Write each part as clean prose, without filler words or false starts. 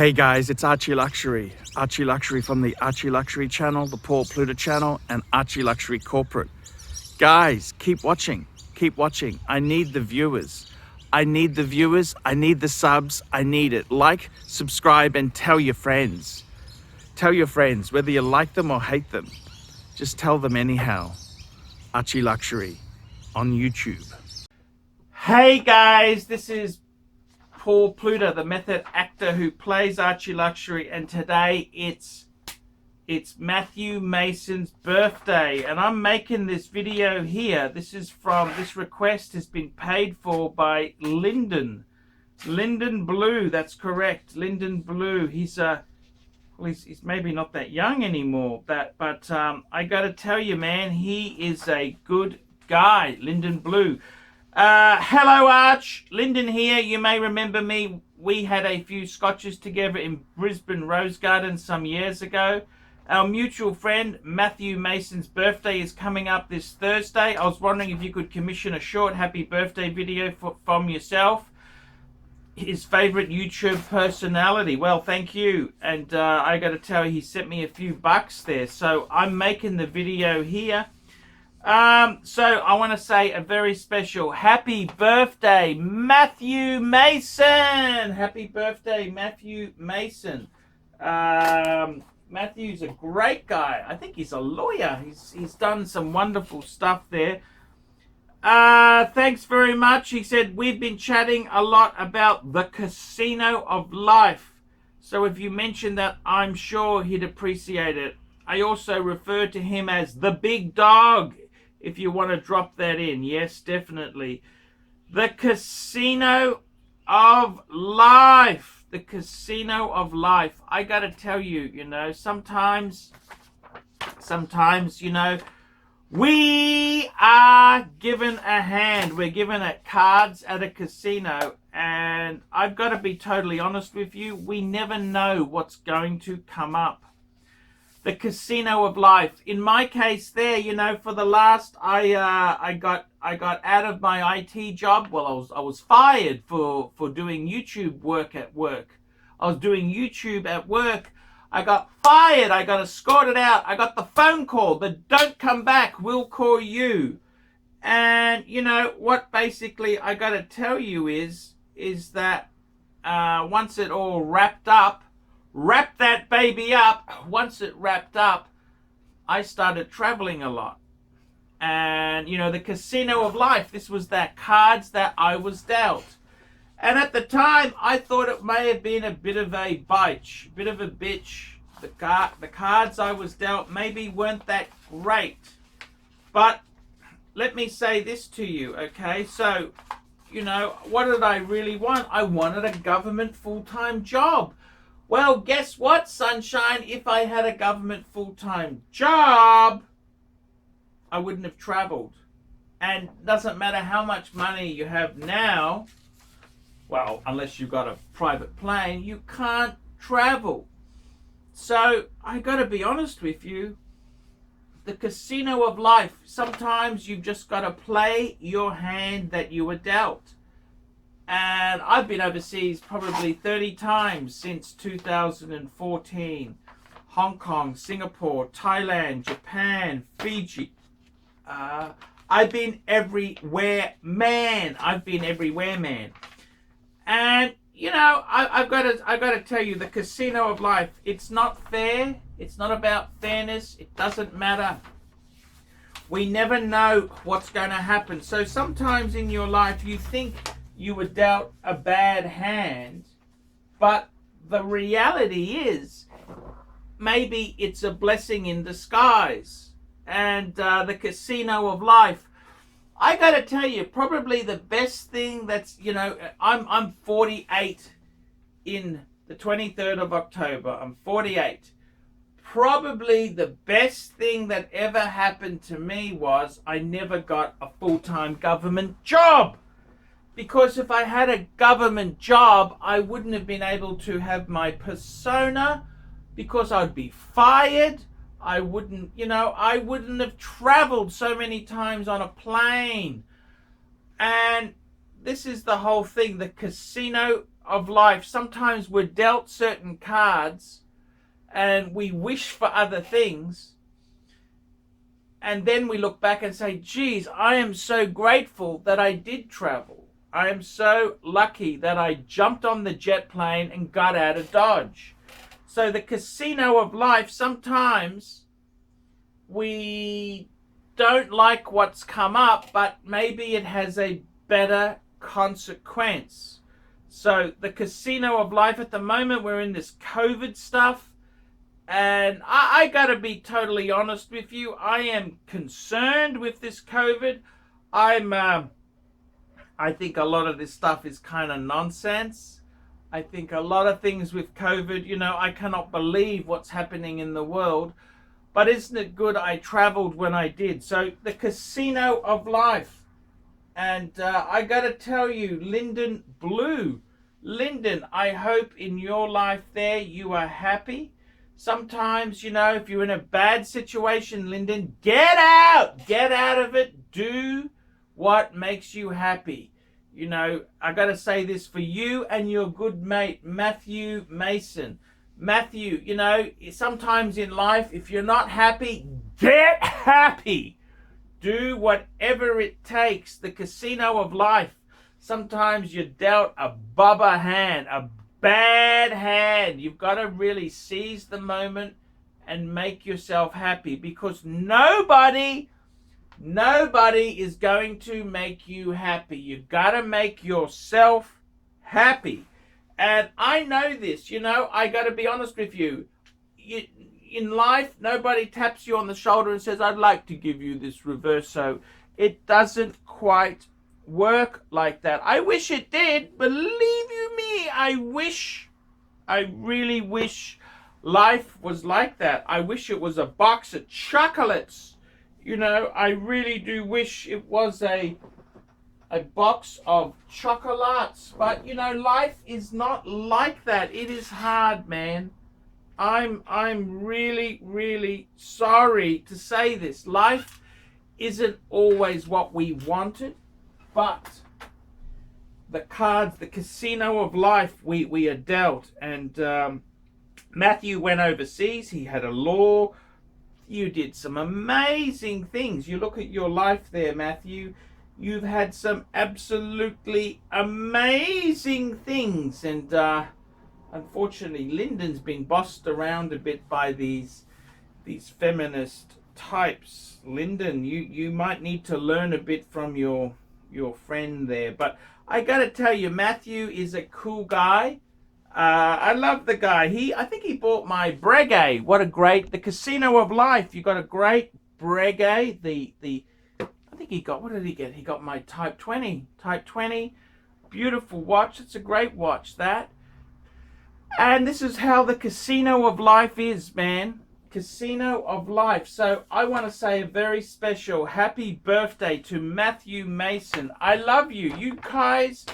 Hey guys, it's ArchieLuxury. ArchieLuxury from the ArchieLuxury channel, the Paul Pluta channel, and ArchieLuxury corporate. Guys, keep watching. Keep watching. I need the viewers. I need the viewers. I need the subs. I need it. Like, subscribe, and tell your friends. Tell your friends, whether you like them or hate them. Just tell them anyhow. ArchieLuxury on YouTube. Hey guys, this is Paul Pluta, the method actor who plays ArchieLuxury, and today it's Matthew Mason's birthday, and I'm making this video here. This request has been paid for by Lyndon Blue. That's correct, Lyndon Blue. He's maybe not that young anymore, but I gotta tell you, man, he is a good guy, Lyndon Blue. Hello Arch, Lyndon here. You may remember me. We had a few scotches together in Brisbane Rose Garden some years ago. Our mutual friend Matthew Mason's birthday is coming up this Thursday. I was wondering if you could commission a short happy birthday video from yourself, his favorite YouTube personality. Well, thank you. And I got to tell you, he sent me a few bucks there, so I'm making the video here. So I want to say a very special happy birthday, Matthew Mason. Happy birthday, Matthew Mason. Matthew's a great guy. I think he's a lawyer. He's done some wonderful stuff there. Thanks very much. He said, we've been chatting a lot about the casino of life. So if you mention that, I'm sure he'd appreciate it. I also refer to him as the big dog, if you want to drop that in. Yes, definitely. The casino of life. The casino of life. I got to tell you, sometimes, we are given a hand. We're given cards at a casino. And I've got to be totally honest with you. We never know what's going to come up. The casino of life. In my case there, for the last, I got out of my IT job. Well, I was fired for doing YouTube work at work. I was doing YouTube at work. I got fired. I got escorted out. I got the phone call that don't come back. We'll call you. And what basically I got to tell you is that once it all wrapped up, wrap that baby up. Once it wrapped up, I started traveling a lot. And, the casino of life, this was that cards that I was dealt. And at the time, I thought it may have been a bit of a bitch, a bit of a bitch. The cards I was dealt maybe weren't that great. But let me say this to you, okay? So, what did I really want? I wanted a government full-time job. Well, guess what, sunshine? If I had a government full-time job, I wouldn't have traveled. And doesn't matter how much money you have now, well, unless you've got a private plane, you can't travel. So I got to be honest with you, the casino of life, sometimes you've just got to play your hand that you were dealt. And I've been overseas probably 30 times since 2014. Hong Kong, Singapore, Thailand, Japan, Fiji. I've been everywhere, man. I've been everywhere, man. And, I've got to tell you, the casino of life, it's not fair. It's not about fairness. It doesn't matter. We never know what's going to happen. So sometimes in your life, you think you were dealt a bad hand, but the reality is maybe it's a blessing in disguise. And the casino of life, I gotta tell you, probably the best thing that's, I'm 48 in the 23rd of October. I'm 48. Probably the best thing that ever happened to me was I never got a full-time government job. Because if I had a government job, I wouldn't have been able to have my persona, because I'd be fired. I wouldn't have traveled so many times on a plane. And this is the whole thing, the casino of life, sometimes we're dealt certain cards and we wish for other things. And then we look back and say, geez, I am so grateful that I did travel. I am so lucky that I jumped on the jet plane and got out of Dodge. So the casino of life, sometimes we don't like what's come up, but maybe it has a better consequence. So the casino of life at the moment, we're in this COVID stuff. And I got to be totally honest with you. I am concerned with this COVID. I think a lot of this stuff is kind of nonsense. I think a lot of things with COVID, you know, I cannot believe what's happening in the world. But isn't it good I traveled when I did? So the casino of life. And I got to tell you, Lyndon Blue. Lyndon, I hope in your life there you are happy. Sometimes, you know, if you're in a bad situation, Lyndon, get out of it. Do what makes you happy. You know, I got to say this for you and your good mate, Matthew Mason. Matthew, you know, sometimes in life, if you're not happy, get happy. Do whatever it takes. The casino of life. Sometimes you're dealt a bubba hand, a bad hand. You've got to really seize the moment and make yourself happy, because nobody is going to make you happy. You've got to make yourself happy. And I know this, you know, I got to be honest with you. In life, nobody taps you on the shoulder and says, I'd like to give you this reverso. It doesn't quite work like that. I wish it did. Believe you me, I really wish life was like that. I wish it was a box of chocolates. You know, I really do wish it was a box of chocolates. But, you know, life is not like that. It is hard, man. I'm really, really sorry to say this. Life isn't always what we wanted. But the cards, the casino of life, we are dealt. And Matthew went overseas. He had a law. You did some amazing things. You look at your life there, Matthew. You've had some absolutely amazing things. And unfortunately, Lyndon's been bossed around a bit by these feminist types. Lyndon, you might need to learn a bit from your friend there. But I gotta tell you, Matthew is a cool guy. I love the guy. I think he bought my Breguet. What a great, the casino of life. You got a great Breguet. I think he got, what did he get? He got my Type 20. Beautiful watch. It's a great watch, that. And this is how the casino of life is, man. Casino of life. So I want to say a very special happy birthday to Matthew Mason. I love you. You guys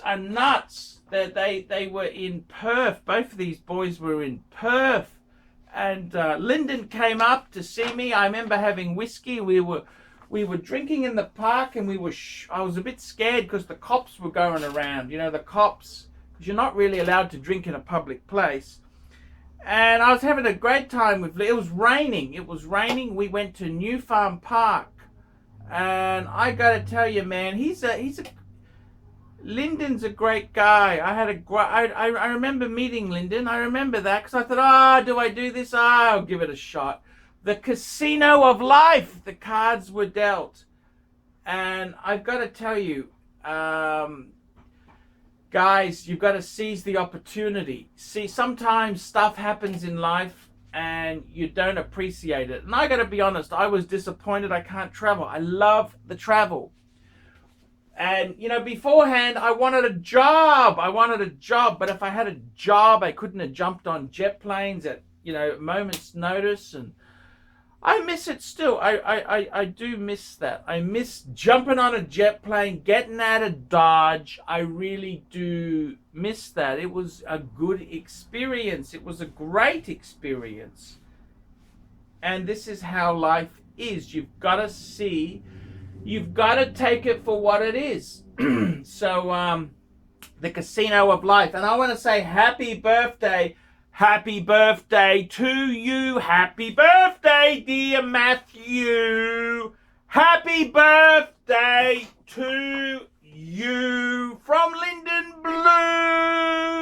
are nuts. They were in Perth. Both of these boys were in Perth. And Lyndon came up to see me. I remember having whiskey. We were drinking in the park, and I was a bit scared because the cops were going around. You know, the cops, because you're not really allowed to drink in a public place. And I was having a great time with It was raining. We went to New Farm Park. And I got to tell you, man, Lyndon's a great guy. I remember meeting Lyndon. I remember that because I thought, do I do this? I'll give it a shot. The casino of life. The cards were dealt. And I've got to tell you, guys, you've got to seize the opportunity. See, sometimes stuff happens in life and you don't appreciate it. And I got to be honest, I was disappointed I can't travel. I love the travel. And, you know, beforehand, I wanted a job. But if I had a job, I couldn't have jumped on jet planes at, you know, a moment's notice. And I miss it still. I do miss that. I miss jumping on a jet plane, getting out of Dodge. I really do miss that. It was a good experience. It was a great experience. And this is how life is. You've got to see, you've got to take it for what it is. So, the casino of life. And I want to say happy birthday to you. Happy birthday, dear Matthew. Happy birthday to you from Lyndon Blue.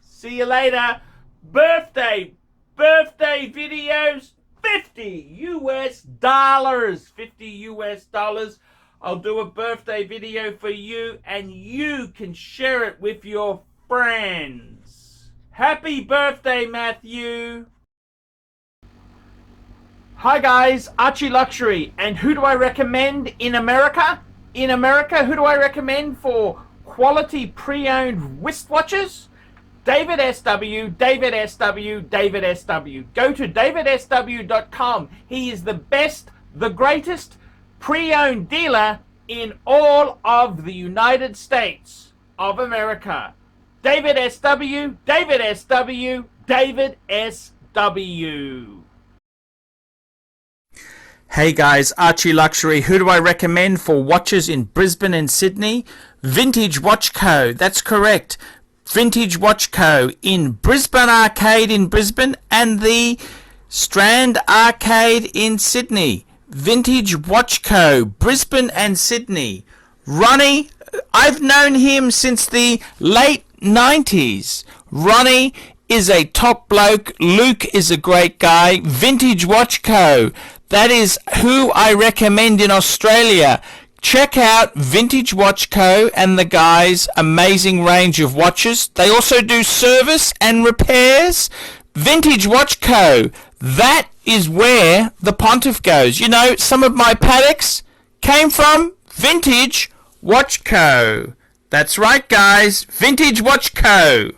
See you later. Birthday videos, $50 US. $50 US. I'll do a birthday video for you and you can share it with your friends. Happy birthday, Matthew. Hi guys, ArchieLuxury. And who do I recommend in America? In America, who do I recommend for quality pre-owned wristwatches? David SW. Go to davidsw.com. He is the best, the greatest pre-owned dealer in all of the United States of America. David SW. Hey guys, ArchieLuxury. Who do I recommend for watches in Brisbane and Sydney? Vintage Watch Co. That's correct. Vintage Watch Co. in Brisbane Arcade in Brisbane and the Strand Arcade in Sydney. Vintage Watch Co. Brisbane and Sydney. Ronnie, I've known him since the late 90s. Ronnie is a top bloke. Luke is a great guy. Vintage Watch Co. That is who I recommend in Australia. Check out Vintage Watch Co. and the guys' amazing range of watches. They also do service and repairs. Vintage Watch Co. That is where the Pontiff goes. You know, some of my Patek's came from Vintage Watch Co. That's right, guys. Vintage Watch Co.